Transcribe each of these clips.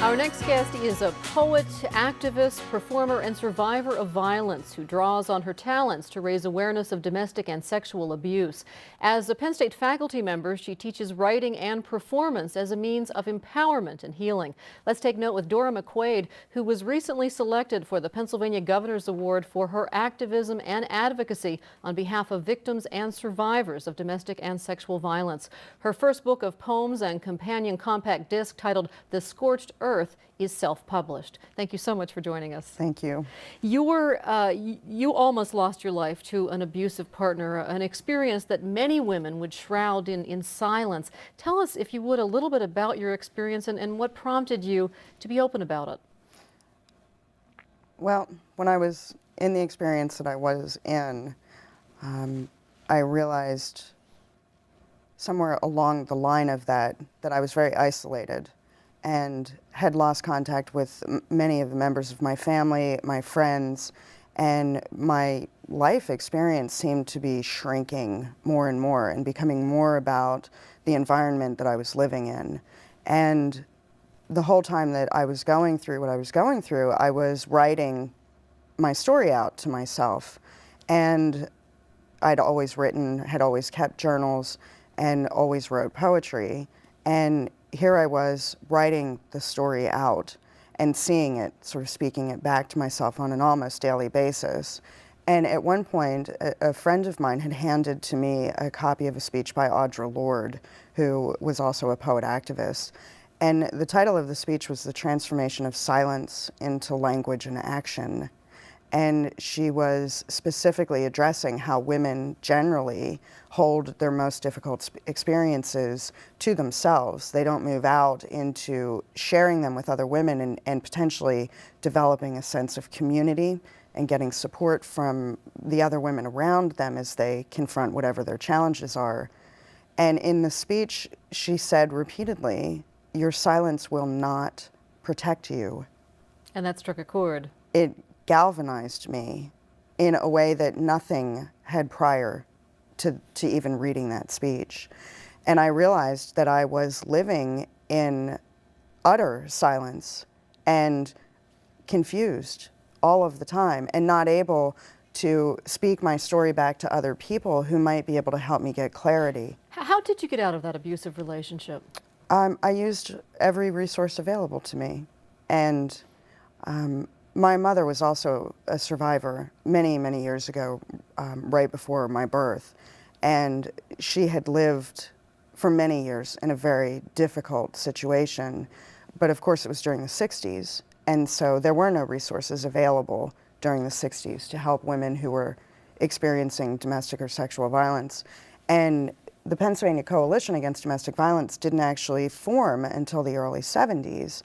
Our next guest is a poet, activist, performer, and survivor of violence who draws on her talents to raise awareness of domestic and sexual abuse. As a Penn State faculty member, she teaches writing and performance as a means of empowerment and healing. Let's take note with Dora McQuaid, who was recently selected for the Pennsylvania Governor's Award for her activism and advocacy on behalf of victims and survivors of domestic and sexual violence. Her first book of poems and companion compact disc titled The Scorched Earth is self-published. Thank you so much for joining us. Thank you. You almost lost your life to an abusive partner, an experience that many women would shroud in silence. Tell us, if you would, a little bit about your experience and what prompted you to be open about it. Well, when I was in the experience that I was in, I realized somewhere along the line of that I was very isolated and had lost contact with many of the members of my family, my friends, and my life experience seemed to be shrinking more and more and becoming more about the environment that I was living in. And the whole time that I was going through what I was going through, I was writing my story out to myself. And I'd always written, had always kept journals, and always wrote poetry. And here I was writing the story out and seeing it, sort of speaking it back to myself on an almost daily basis. And at one point, a friend of mine had handed to me a copy of a speech by Audre Lorde, who was also a poet activist. And the title of the speech was The Transformation of Silence into Language and Action. And she was specifically addressing how women generally hold their most difficult experiences to themselves. They don't move out into sharing them with other women and potentially developing a sense of community and getting support from the other women around them as they confront whatever their challenges are. And in the speech, she said repeatedly, "Your silence will not protect you." And that struck a chord. It galvanized me in a way that nothing had prior to even reading that speech. And I realized that I was living in utter silence and confused all of the time and not able to speak my story back to other people who might be able to help me get clarity. How did you get out of that abusive relationship? I used every resource available to me. And my mother was also a survivor many, many years ago, right before my birth. And she had lived for many years in a very difficult situation. But of course, it was during the 60s. And so there were no resources available during the 60s to help women who were experiencing domestic or sexual violence. And the Pennsylvania Coalition Against Domestic Violence didn't actually form until the early 70s.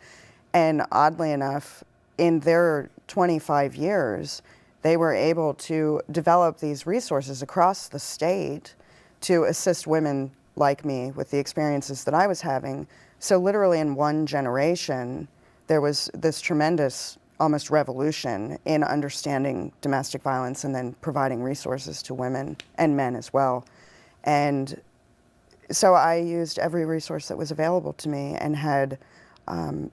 And oddly enough, in their 25 years, they were able to develop these resources across the state to assist women like me with the experiences that I was having. So literally in one generation, there was this tremendous, almost revolution in understanding domestic violence and then providing resources to women and men as well. And so I used every resource that was available to me and had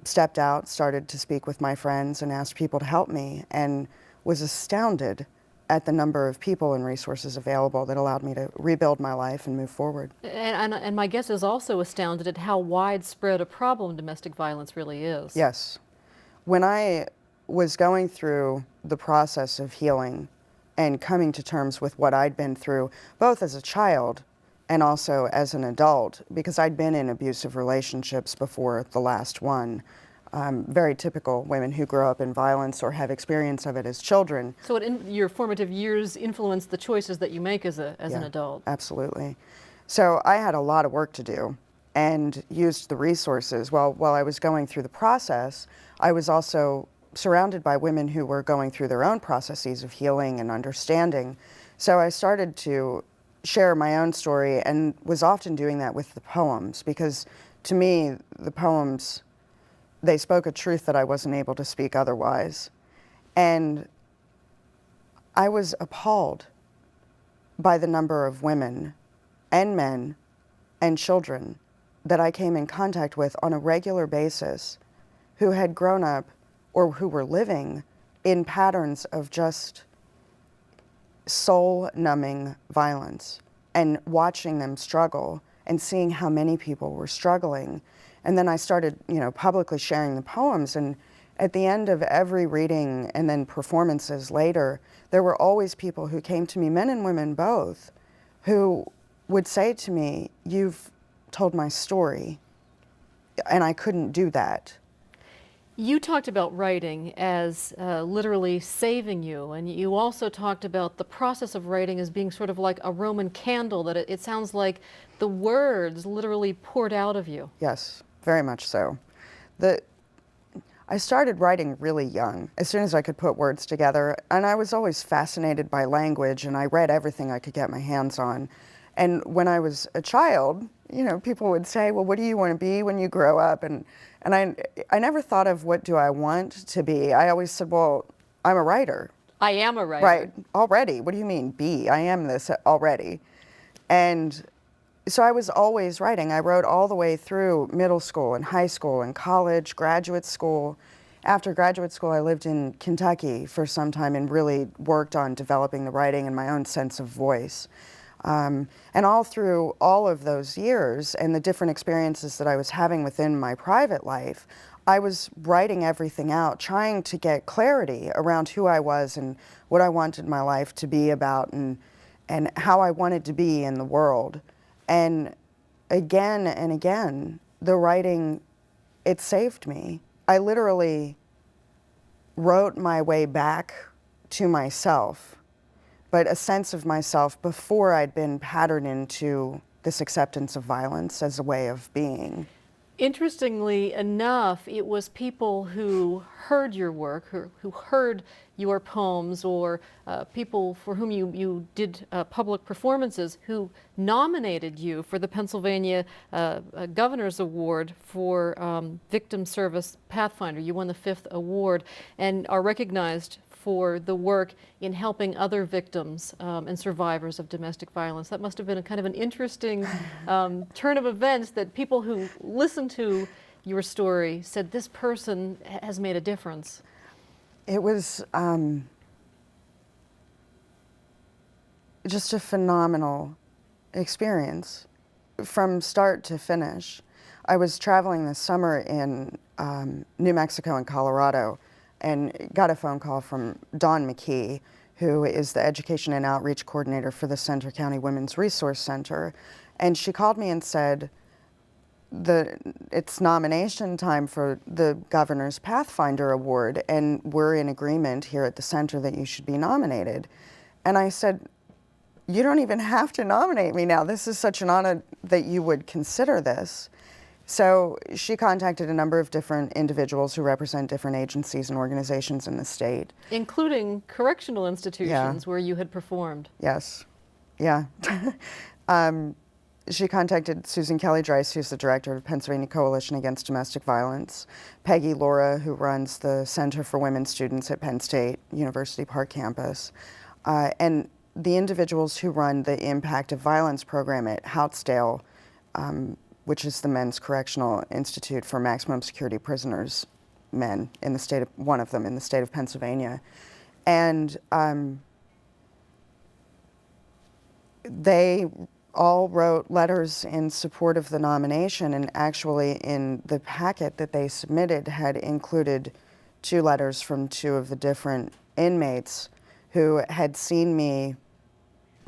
stepped out, started to speak with my friends and asked people to help me, and was astounded at the number of people and resources available that allowed me to rebuild my life and move forward. And my guest is also astounded at how widespread a problem domestic violence really is. Yes. When I was going through the process of healing and coming to terms with what I'd been through, both as a child and also as an adult, because I'd been in abusive relationships before the last one. Very typical women who grow up in violence or have experience of it as children. So your formative years influenced the choices that you make as an adult. Absolutely. So I had a lot of work to do and used the resources. While I was going through the process, I was also surrounded by women who were going through their own processes of healing and understanding. So I started to share my own story and was often doing that with the poems, because to me, the poems, they spoke a truth that I wasn't able to speak otherwise. And I was appalled by the number of women and men and children that I came in contact with on a regular basis who had grown up or who were living in patterns of just soul-numbing violence, and watching them struggle and seeing how many people were struggling. And then I started, publicly sharing the poems, and at the end of every reading and then performances later, there were always people who came to me, men and women both, who would say to me, "You've told my story, and I couldn't do that." You talked about writing as literally saving you, and you also talked about the process of writing as being sort of like a Roman candle, that it sounds like the words literally poured out of you. Yes, very much so. I started writing really young, as soon as I could put words together, and I was always fascinated by language, and I read everything I could get my hands on. And when I was a child, people would say, "Well, what do you want to be when you grow up?" And I never thought of what do I want to be. I always said, "Well, I'm a writer." I am a writer. Right, already. What do you mean, be? I am this already. And so I was always writing. I wrote all the way through middle school and high school and college, graduate school. After graduate school, I lived in Kentucky for some time and really worked on developing the writing and my own sense of voice. And all through all of those years and the different experiences that I was having within my private life, I was writing everything out, trying to get clarity around who I was and what I wanted my life to be about, and how I wanted to be in the world. And again, the writing, it saved me. I literally wrote my way back to myself, but a sense of myself before I'd been patterned into this acceptance of violence as a way of being. Interestingly enough, it was people who heard your work, who heard your poems, or people for whom you did public performances, who nominated you for the Pennsylvania Governor's Award for Victim Service Pathfinder. You won the 5th award and are recognized for the work in helping other victims and survivors of domestic violence. That must have been a kind of an interesting turn of events, that people who listened to your story said, "This person has made a difference." It was just a phenomenal experience from start to finish. I was traveling this summer in New Mexico and Colorado, and got a phone call from Dora McQuaid, who is the Education and Outreach Coordinator for the Centre County Women's Resource Center. And she called me and said, it's nomination time for the Governor's Pathfinder Award, and we're in agreement here at the center that you should be nominated. And I said, "You don't even have to nominate me now. This is such an honor that you would consider this." So she contacted a number of different individuals who represent different agencies and organizations in the state. Including correctional institutions where you had performed. Yes, yeah. She contacted Susan Kelly-Dreiss, who's the director of Pennsylvania Coalition Against Domestic Violence, Peggy Laura, who runs the Center for Women Students at Penn State University Park Campus, and the individuals who run the Impact of Violence program at Houtsdale, which is the Men's Correctional Institute for Maximum Security Prisoners, men, in the state of, one of them in the state of Pennsylvania. And they all wrote letters in support of the nomination, and actually in the packet that they submitted had included 2 letters from 2 of the different inmates who had seen me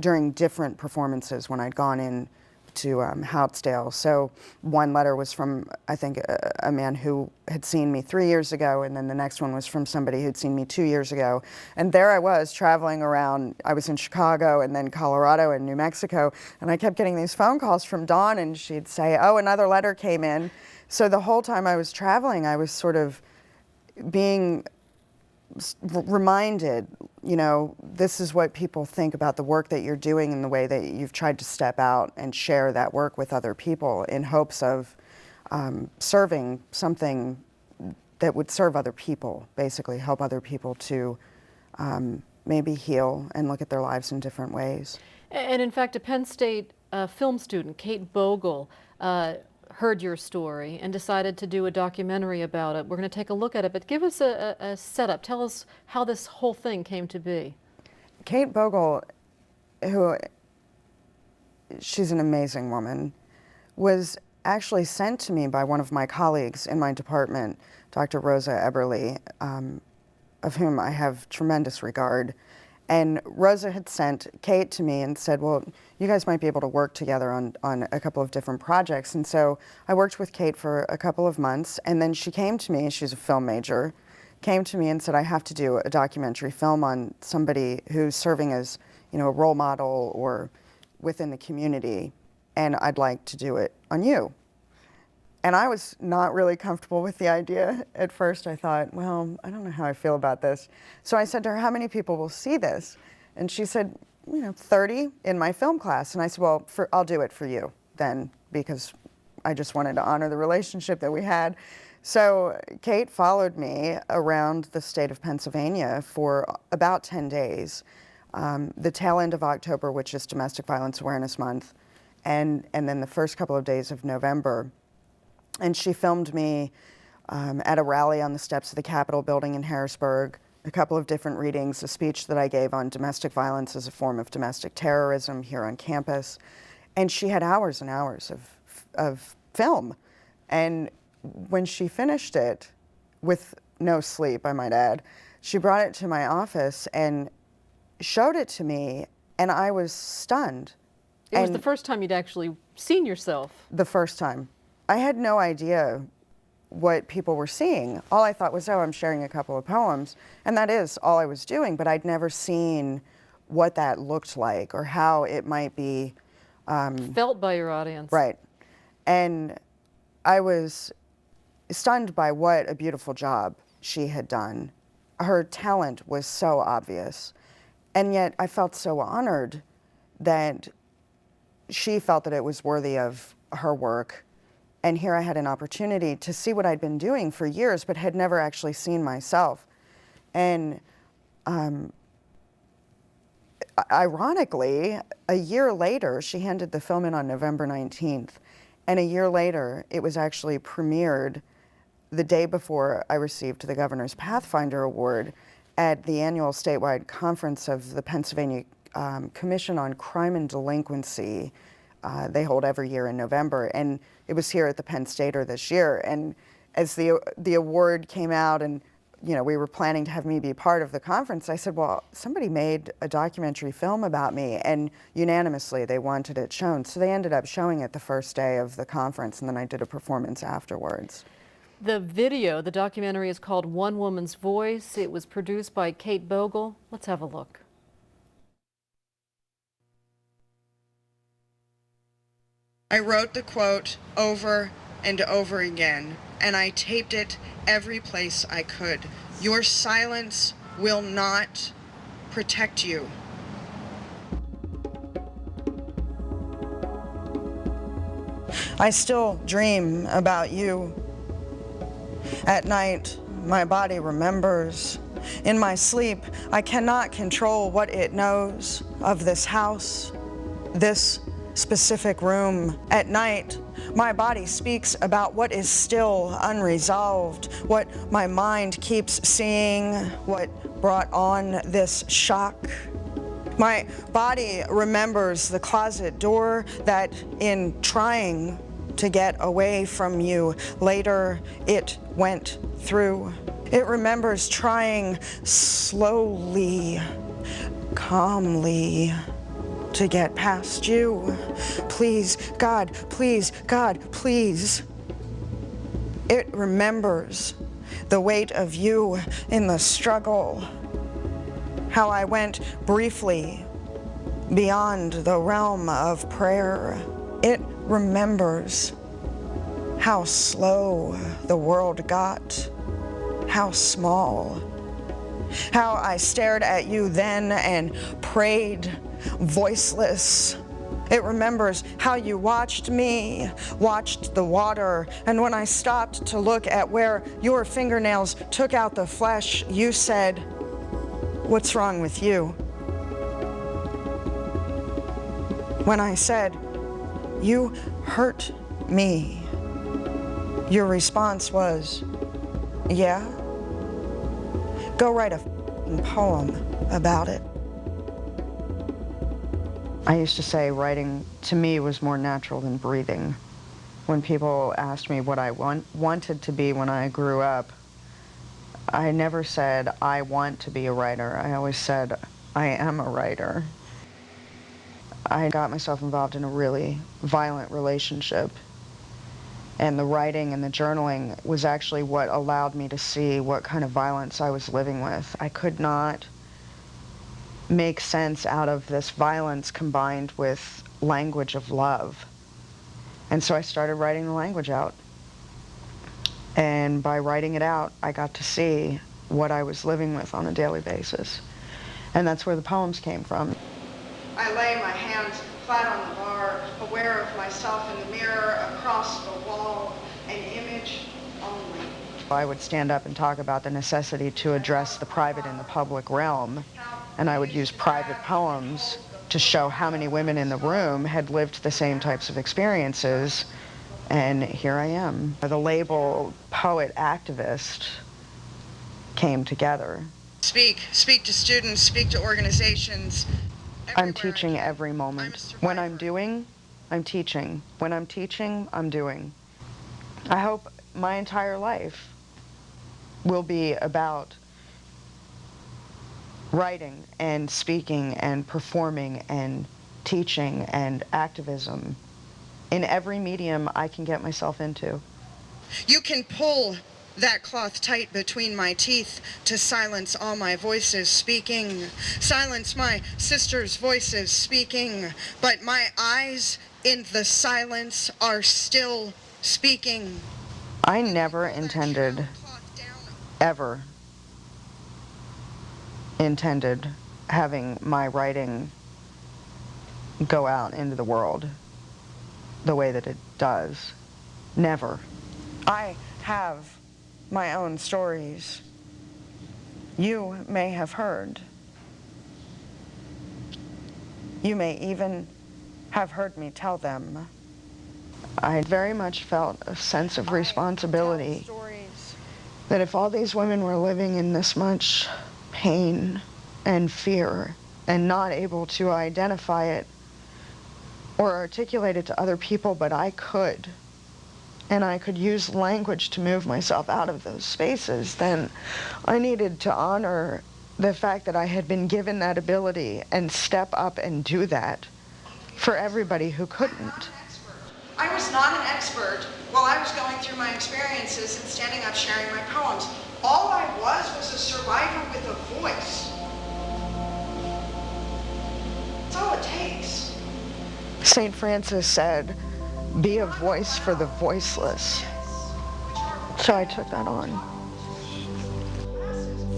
during different performances when I'd gone in to Houtsdale. So one letter was from, I think, a man who had seen me 3 years ago, and then the next one was from somebody who'd seen me 2 years ago. And there I was traveling around. I was in Chicago and then Colorado and New Mexico, and I kept getting these phone calls from Dawn, and she'd say, "Oh, another letter came in." So the whole time I was traveling, I was sort of being reminded, this is what people think about the work that you're doing and the way that you've tried to step out and share that work with other people in hopes of serving something that would serve other people, basically help other people to maybe heal and look at their lives in different ways. And in fact, a Penn State film student, Kate Bogle, heard your story and decided to do a documentary about it. We're going to take a look at it, but give us a setup. Tell us how this whole thing came to be. Kate Bogle, she's an amazing woman, was actually sent to me by one of my colleagues in my department, Dr. Rosa Eberly, of whom I have tremendous regard. And Rosa had sent Kate to me and said, well, you guys might be able to work together on a couple of different projects. And so I worked with Kate for a couple of months, and then she came to me, she's a film major, came to me and said, I have to do a documentary film on somebody who's serving as, a role model or within the community, and I'd like to do it on you. And I was not really comfortable with the idea. At first I thought, well, I don't know how I feel about this. So I said to her, how many people will see this? And she said, 30 in my film class. And I said, well, I'll do it for you then, because I just wanted to honor the relationship that we had. So Kate followed me around the state of Pennsylvania for about 10 days, the tail end of October, which is Domestic Violence Awareness Month, and then the first couple of days of November. And she filmed me at a rally on the steps of the Capitol building in Harrisburg, a couple of different readings, a speech that I gave on domestic violence as a form of domestic terrorism here on campus. And she had hours and hours of film. And when she finished it, with no sleep, I might add, she brought it to my office and showed it to me, and I was stunned. It was the first time you'd actually seen yourself. The first time. I had no idea what people were seeing. All I thought was, oh, I'm sharing a couple of poems. And that is all I was doing, but I'd never seen what that looked like or how it might be felt by your audience. Right. And I was stunned by what a beautiful job she had done. Her talent was so obvious. And yet I felt so honored that she felt that it was worthy of her work. And here I had an opportunity to see what I'd been doing for years, but had never actually seen myself. And ironically, a year later, she handed the film in on November 19th. And a year later, it was actually premiered the day before I received the Governor's Pathfinder Award at the annual statewide conference of the Pennsylvania Commission on Crime and Delinquency. They hold every year in November, and it was here at the Penn Stater this year. And as the award came out, and we were planning to have me be part of the conference, I said, well, somebody made a documentary film about me, and unanimously they wanted it shown. So they ended up showing it the first day of the conference, and then I did a performance afterwards. The documentary is called One Woman's Voice. It was produced by Kate Bogle. Let's have a look. I wrote the quote over and over again, and I taped it every place I could. Your silence will not protect you. I still dream about you. At night, my body remembers. In my sleep, I cannot control what it knows of this house, this specific room. At night, my body speaks about what is still unresolved, what my mind keeps seeing, what brought on this shock. My body remembers the closet door that, in trying to get away from you, later it went through. It remembers trying slowly, calmly, to get past you. Please, God, please, God, please. It remembers the weight of you in the struggle, how I went briefly beyond the realm of prayer. It remembers how slow the world got, how small, how I stared at you then and prayed, voiceless. It remembers how you watched me, watched the water, and when I stopped to look at where your fingernails took out the flesh, you said, "What's wrong with you?" When I said, "You hurt me," your response was, yeah? Go write a poem about it. I used to say writing to me was more natural than breathing. When people asked me what I wanted to be when I grew up, I never said, I want to be a writer. I always said, I am a writer. I got myself involved in a really violent relationship, and the writing and the journaling was actually what allowed me to see what kind of violence I was living with. I could not make sense out of this violence combined with language of love. And so I started writing the language out. And by writing it out, I got to see what I was living with on a daily basis. And that's where the poems came from. I lay my hands flat on the bar, aware of myself in the mirror, across the wall, an image only. I would stand up and talk about the necessity to address the private in the public realm, and I would use private poems to show how many women in the room had lived the same types of experiences. And here I am. The label poet activist came together. Speak to students, speak to organizations. I'm teaching every moment. When I'm doing, I'm teaching. When I'm teaching, I'm doing. I hope my entire life will be about writing and speaking and performing and teaching and activism in every medium I can get myself into. You can pull that cloth tight between my teeth to silence all my voices speaking, silence my sister's voices speaking, but my eyes in the silence are still speaking. I never intended, ever intended having my writing go out into the world the way that it does. Never. I have my own stories. You may have heard. You may even have heard me tell them. I very much felt a sense of responsibility that if all these women were living in this much pain and fear and not able to identify it or articulate it to other people, but I could, and I could use language to move myself out of those spaces, then I needed to honor the fact that I had been given that ability and step up and do that for everybody who couldn't. I was not an expert while I was going through my experiences and standing up sharing my poems. All I was a survivor with a voice. That's all it takes. St. Francis said, be a voice for the voiceless. So I took that on.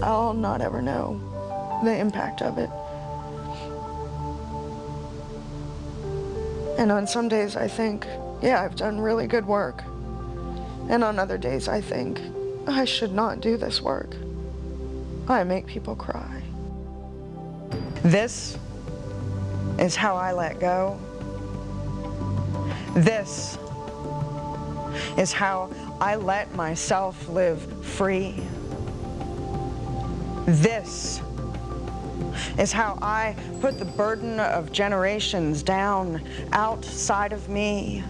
I'll not ever know the impact of it. And on some days I think, yeah, I've done really good work. And on other days I think, I should not do this work. I make people cry. This is how I let go. This is how I let myself live free. This is how I put the burden of generations down outside of me,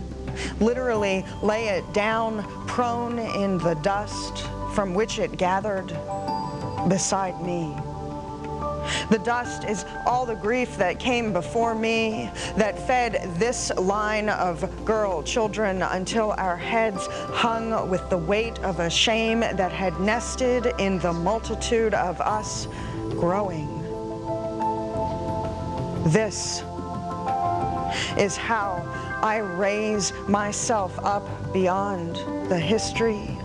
literally lay it down prone in the dust from which it gathered beside me. The dust is all the grief that came before me, that fed this line of girl children until our heads hung with the weight of a shame that had nested in the multitude of us growing. This is how I raise myself up beyond the history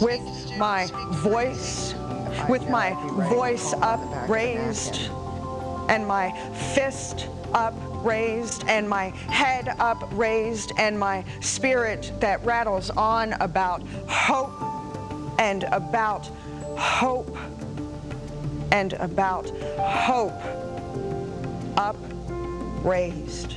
with my voice, upraised, and my fist upraised, and my head upraised, and my spirit that rattles on about hope and about hope and about hope upraised.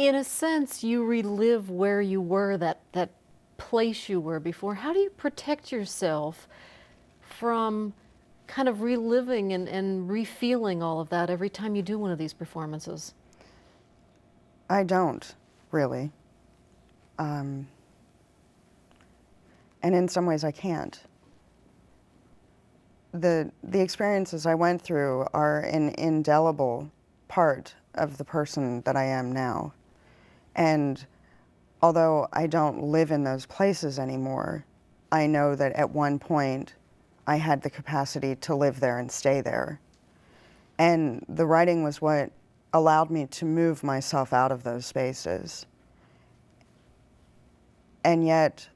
In a sense, you relive where you were, that place you were before. How do you protect yourself from kind of reliving and refeeling all of that every time you do one of these performances? I don't, really. And in some ways I can't. The experiences I went through are an indelible part of the person that I am now. And although I don't live in those places anymore, I know that at one point I had the capacity to live there and stay there. And the writing was what allowed me to move myself out of those spaces. And yet,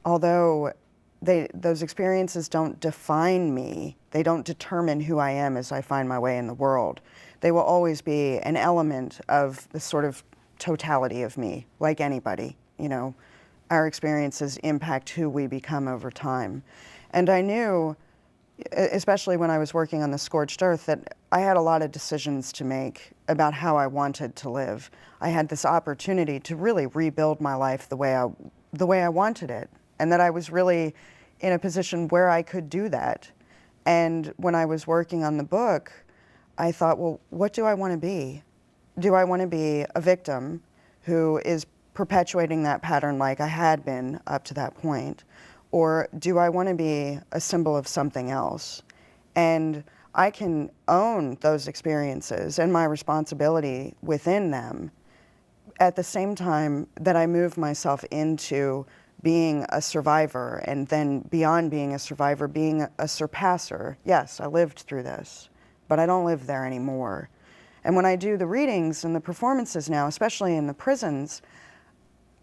although those experiences don't define me, they don't determine who I am as I find my way in the world, they will always be an element of the sort of totality of me, like anybody. You know, our experiences impact who we become over time. And I knew, especially when I was working on The Scorched Earth, that I had a lot of decisions to make about how I wanted to live. I had this opportunity to really rebuild my life the way I wanted it, and that I was really in a position where I could do that. And when I was working on the book, I thought, well, what do I want to be? Do I want to be a victim who is perpetuating that pattern like I had been up to that point? Or do I want to be a symbol of something else? And I can own those experiences and my responsibility within them at the same time that I move myself into being a survivor, and then beyond being a survivor, being a surpasser. Yes, I lived through this, but I don't live there anymore. And when I do the readings and the performances now, especially in the prisons,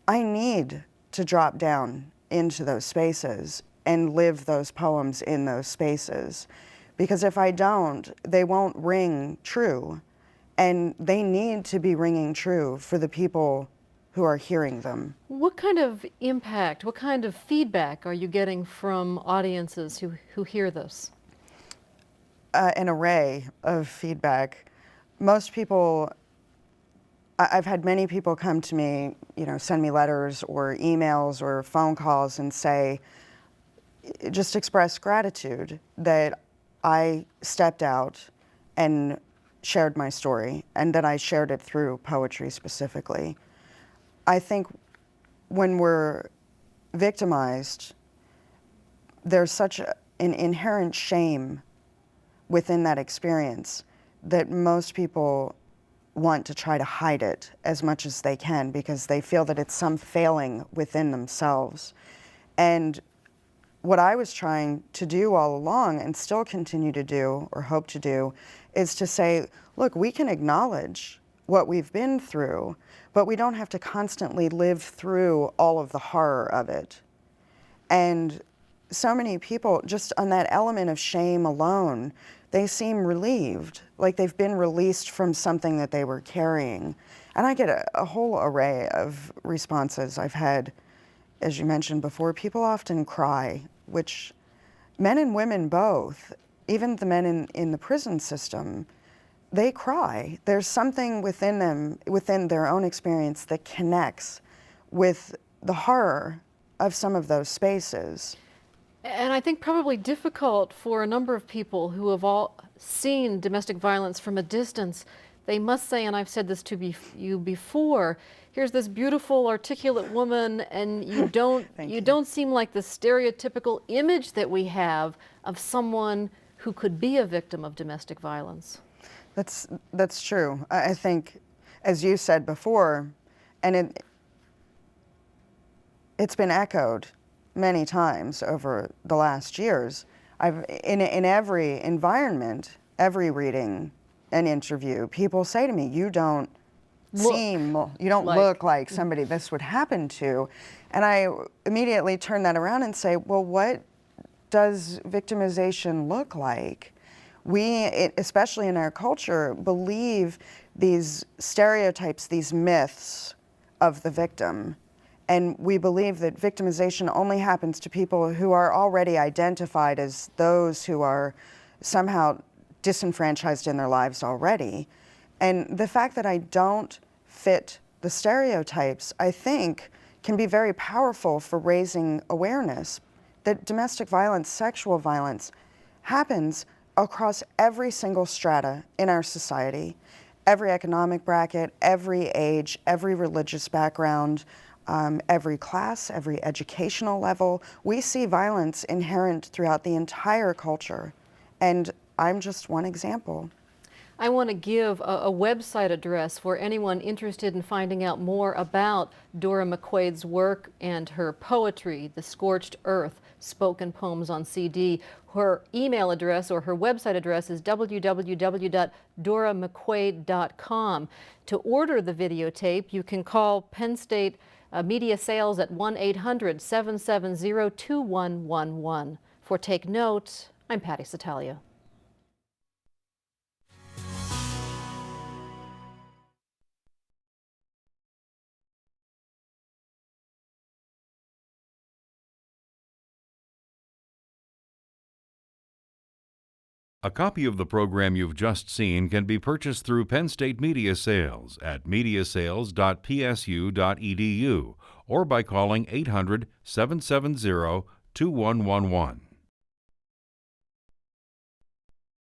I need to drop down into those spaces and live those poems in those spaces. Because if I don't, they won't ring true. And they need to be ringing true for the people who are hearing them. What kind of impact, what kind of feedback are you getting from audiences who hear this? An array of feedback. Most people, I've had many people come to me, you know, send me letters or emails or phone calls and say, just express gratitude that I stepped out and shared my story, and that I shared it through poetry specifically. I think when we're victimized, there's such an inherent shame within that experience that most people want to try to hide it as much as they can because they feel that it's some failing within themselves. And what I was trying to do all along, and still continue to do, or hope to do, is to say, look, we can acknowledge what we've been through, but we don't have to constantly live through all of the horror of it. And so many people, just on that element of shame alone, they seem relieved, like they've been released from something that they were carrying. And I get a whole array of responses. I've had, as you mentioned before, people often cry, which men and women both, even the men in the prison system, they cry. There's something within them, within their own experience, that connects with the horror of some of those spaces. And I think probably difficult for a number of people who have all seen domestic violence from a distance. They must say, and I've said this to you before, here's this beautiful, articulate woman, and you don't seem like the stereotypical image that we have of someone who could be a victim of domestic violence. That's true. I think, as you said before, and it's been echoed many times over the last years. In every environment, every reading and interview, people say to me, you don't look like somebody this would happen to. And I immediately turn that around and say, well, what does victimization look like? We, especially in our culture, believe these stereotypes, these myths of the victim. And we believe that victimization only happens to people who are already identified as those who are somehow disenfranchised in their lives already. And the fact that I don't fit the stereotypes, I think, can be very powerful for raising awareness that domestic violence, sexual violence, happens across every single strata in our society, every economic bracket, every age, every religious background, every class, every educational level. We see violence inherent throughout the entire culture, and I'm just one example. I want to give a website address for anyone interested in finding out more about Dora McQuaid's work and her poetry, The Scorched Earth, Spoken Poems on CD. Her email address or her website address is www.doramcquaid.com. To order the videotape, you can call Penn State Media Sales at 1-800-770-2111. For Take Note, I'm Patty Satalia. A copy of the program you've just seen can be purchased through Penn State Media Sales at mediasales.psu.edu or by calling 800-770-2111.